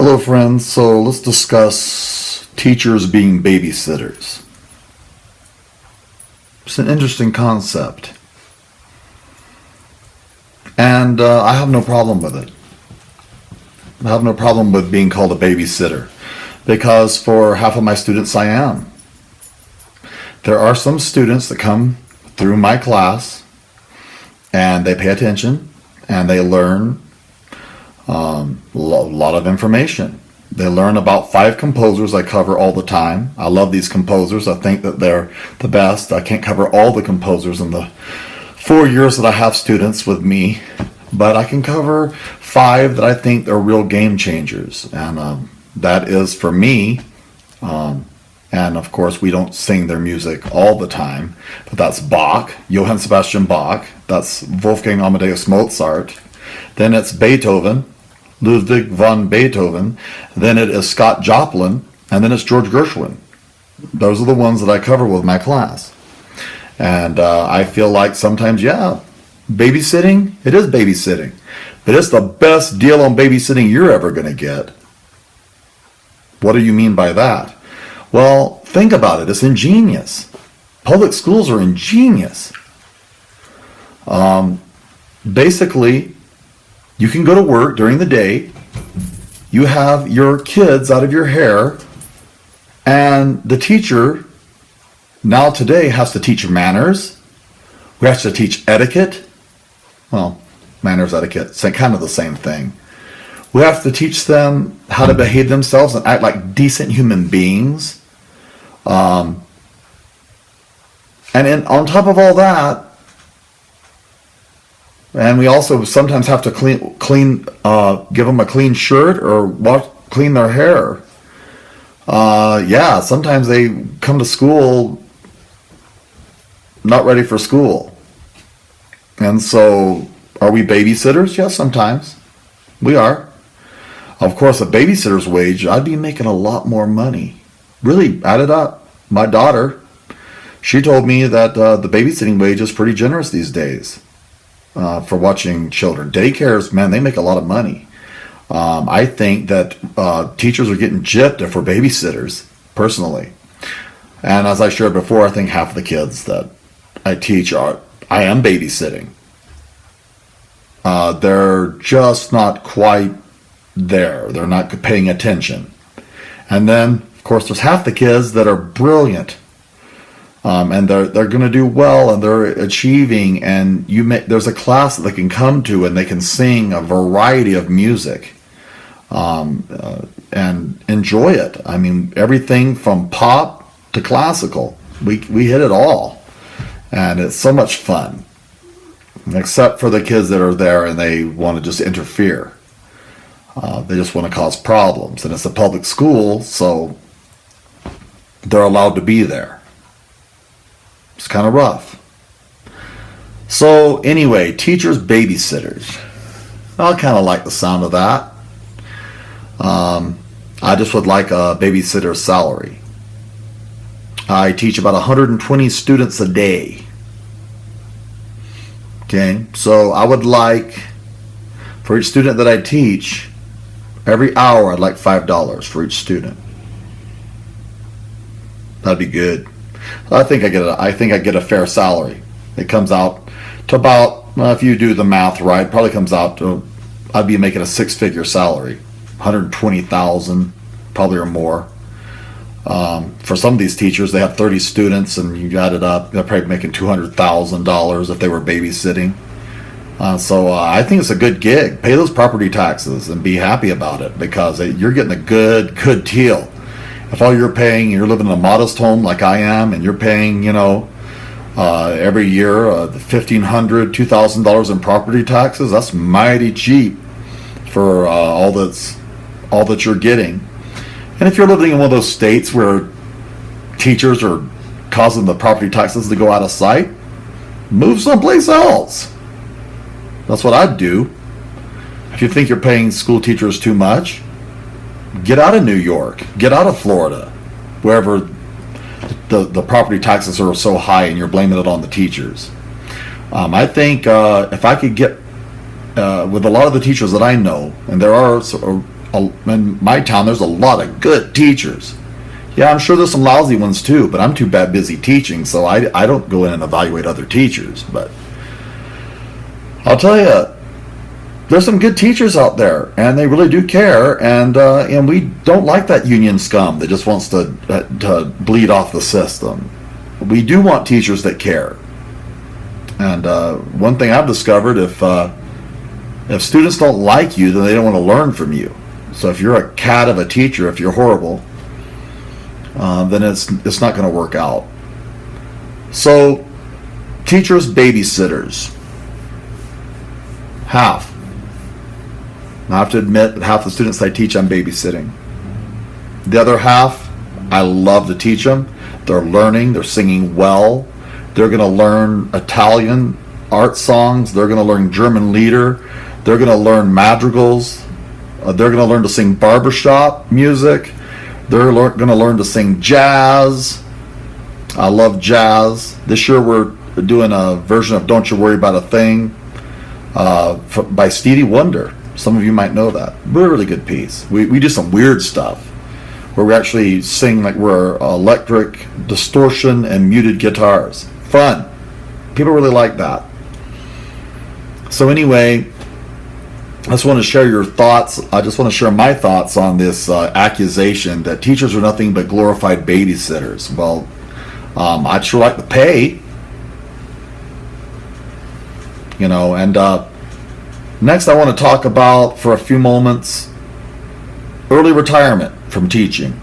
Hello, friends. So let's discuss teachers being babysitters. It's an interesting concept, and I have no problem with it. I have no problem with being called a babysitter, because for half of my students I am. There are some students that come through my class, and they pay attention, and they learn a lot of information. They learn about 5 composers I cover all the time. I love these composers. I think that they're the best. I can't cover all the composers in the 4 years that I have students with me, but I can cover 5 that I think are real game changers. And that is for me. And of course, we don't sing their music all the time, but that's Bach, Johann Sebastian Bach. That's Wolfgang Amadeus Mozart. Then it's Beethoven, Ludwig van Beethoven. Then it is Scott Joplin, and then it's George Gershwin. Those are the ones that I cover with my class. And I feel like sometimes, babysitting, it is babysitting. But it's the best deal on babysitting you're ever going to get. What do you mean by that? Well, think about it. It's ingenious. Public schools are ingenious. Basically, you can go to work during the day. You have your kids out of your hair, and the teacher now today has to teach manners. We have to teach etiquette. Well, manners, etiquette, kind of the same thing. We have to teach them how to behave themselves and act like decent human beings. And on top of all that, and we also sometimes have to give them a clean shirt or clean their hair. Sometimes they come to school not ready for school. And so, are we babysitters? Yes, sometimes. We are. Of course, a babysitter's wage, I'd be making a lot more money. Really, add it up. My daughter, she told me that the babysitting wage is pretty generous these days for watching children. Daycares, man, they make a lot of money. I think that teachers are getting gypped if we're babysitters, personally. And as I shared before, I think half of the kids that I teach I am babysitting. They're just not quite there. They're not paying attention. And then, of course, there's half the kids that are brilliant, and they're going to do well, and they're achieving. And there's a class that they can come to, and they can sing a variety of music, and enjoy it. I mean, everything from pop to classical, we hit it all, and it's so much fun. Except for the kids that are there and they want to just interfere. They just want to cause problems. And it's a public school, so they're allowed to be there. It's kind of rough. So anyway, teachers, babysitters. I kind of like the sound of that. I just would like a babysitter's salary. I teach about 120 students a day. Okay, so I would like, for each student that I teach, every hour I'd like $5 for each student. That'd be good. I think I get a fair salary. It comes out to about, if you do the math right, probably comes out to, I'd be making a 6-figure salary, $120,000 probably or more. For some of these teachers, they have 30 students, and you add it up, they're probably making $200,000 if they were babysitting. So I think it's a good gig. Pay those property taxes and be happy about it, because you're getting a good deal. If all you're paying, you're living in a modest home like I am, and you're paying, every year $1,500, $2,000 in property taxes, that's mighty cheap for all that you're getting. And if you're living in one of those states where teachers are causing the property taxes to go out of sight, move someplace else. That's what I'd do. If you think you're paying school teachers too much, get out of New York, get out of Florida, wherever the property taxes are so high and you're blaming it on the teachers. I think if I could get with a lot of the teachers that I know, and there are in my town, there's a lot of good teachers. Yeah, I'm sure there's some lousy ones too, but I'm too bad busy teaching, so I don't go in and evaluate other teachers. But I'll tell you, there's some good teachers out there, and they really do care, and we don't like that union scum that just wants to bleed off the system. We do want teachers that care. And one thing I've discovered, if students don't like you, then they don't want to learn from you. So if you're a cat of a teacher, if you're horrible, then it's not going to work out. So, teachers, babysitters. Half. I have to admit that half the students I teach, I'm babysitting. The other half, I love to teach them. They're learning, they're singing well. They're going to learn Italian art songs. They're going to learn German lieder. They're going to learn madrigals. They're going to learn to sing barbershop music. They're going to learn to sing jazz. I love jazz. This year we're doing a version of Don't You Worry About a Thing by Stevie Wonder. Some of you might know that. Really good piece. We do some weird stuff where we actually sing like we're electric distortion and muted guitars. Fun. People really like that. So anyway, I just want to share your thoughts. I just want to share my thoughts on this accusation that teachers are nothing but glorified babysitters. Well, I'd sure like to pay. You know, and next I want to talk about, for a few moments, early retirement from teaching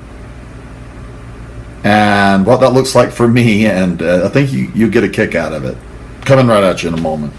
and what that looks like for me, and I think you get a kick out of it. Coming right at you in a moment.